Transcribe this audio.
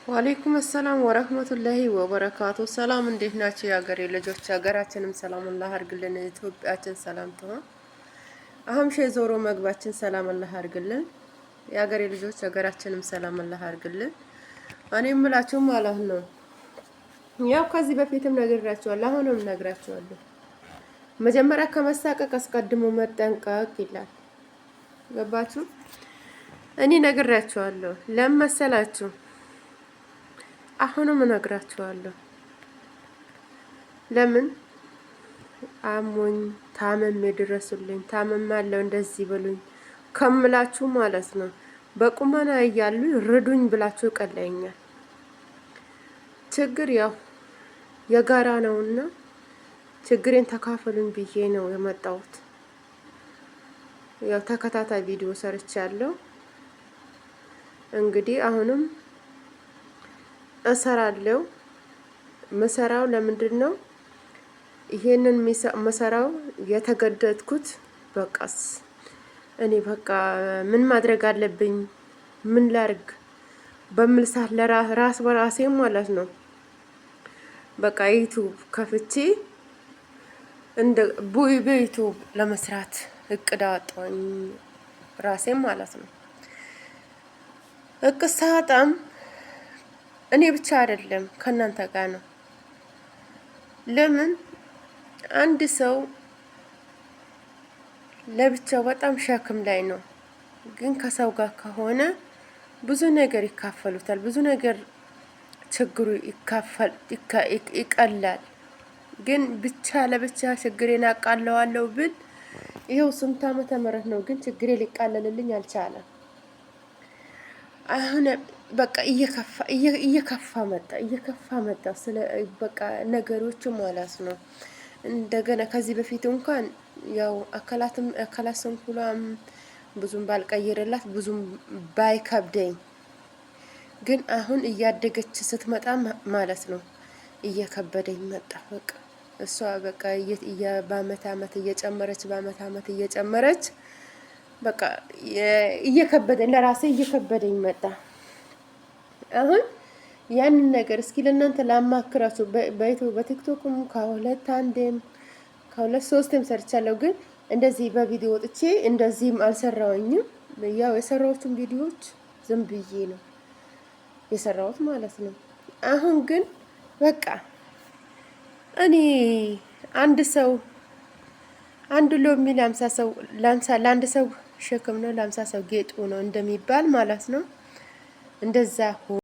ወአለይኩም ሰላም ወረህመቱላሂ ወበረካቱ። ሰላም እንዴት ናቸው የሀገሬ ልጆች? ሀገራችንም ሰላም አላህ አድርግልን። ኢትዮጵያችን ሰላም ትሆን። አህምሼ ዞሮ መግባችን ሰላም አላህ አድርግልን። የሀገሬ ልጆች ሀገራችንም ሰላም አላህ አድርግልን። እኔ የምላችሁ ማለት ነው ያው ከዚህ በፊትም ነግራችኋለሁ፣ አሁንም ነግራችኋለሁ። መጀመሪያ ከመሳቀቅ አስቀድሞ መጠንቀቅ ይላል። ገባችሁ? እኔ ነግራችኋለሁ። ለምን መሰላችሁ? አሁንም እነግራችኋለሁ። ለምን አሞኝ ታመም ድረሱልኝ፣ ታመማለሁ እንደዚህ ብሉኝ ከምላችሁ ማለት ነው። በቁመና እያሉ ርዱኝ ብላችሁ ቀለኛል። ችግር ያው የጋራ ነውና ችግሬን ተካፈሉኝ ብዬ ነው የመጣሁት። ያው ተከታታይ ቪዲዮ ሰርቻለሁ። እንግዲህ አሁንም እሰራለሁ። መሰራው ለምንድን ነው ይሄንን መሰራው የተገደድኩት? በቃስ እኔ በቃ ምን ማድረግ አለብኝ፣ ምን ላርግ በሚል ሰዓት ለራስ በራሴ ማለት ነው በቃ ዩቲዩብ ከፍቼ እንደ በዩቲዩብ ለመስራት እቅድ አወጣሁኝ ራሴ ማለት ነው። እቅድ ሳወጣም እኔ ብቻ አይደለም ከእናንተ ጋር ነው። ለምን አንድ ሰው ለብቻው በጣም ሸክም ላይ ነው፣ ግን ከሰው ጋር ከሆነ ብዙ ነገር ይካፈሉታል፣ ብዙ ነገር ችግሩ ይቀላል። ግን ብቻ ለብቻ ችግሬን አቃለዋለሁ ብል ይኸው ስንት ዓመተ ምህረት ነው፣ ግን ችግሬ ሊቃለልልኝ አልቻለም። አሁን በቃ እየከፋ መጣ ስለ በቃ ነገሮች ማለት ነው። እንደገና ከዚህ በፊት እንኳን ያው አካላት ስንኩላም ብዙም ባልቀይርላት ብዙም ባይከብደኝ፣ ግን አሁን እያደገች ስትመጣ ማለት ነው እየከበደኝ መጣ። በቃ እሷ በቃ በአመት አመት እየጨመረች በቃ እየከበደኝ ለራሴ እየከበደኝ መጣ። አሁን ያንን ነገር እስኪ ለእናንተ ላማክራችሁ። በቲክቶክም ከሁለት ሶስቴም ሰርቻለሁ፣ ግን እንደዚህ በቪዲዮ ወጥቼ እንደዚህም አልሰራውኝም። ያው የሰራዎቹን ቪዲዮዎች ዝም ብዬ ነው የሰራሁት ማለት ነው። አሁን ግን በቃ እኔ አንድ ሎሚ ለአንድ ሰው ሸክም ነው፣ ለ50 ሰው ጌጡ ነው እንደሚባል ማለት ነው። እንደዛ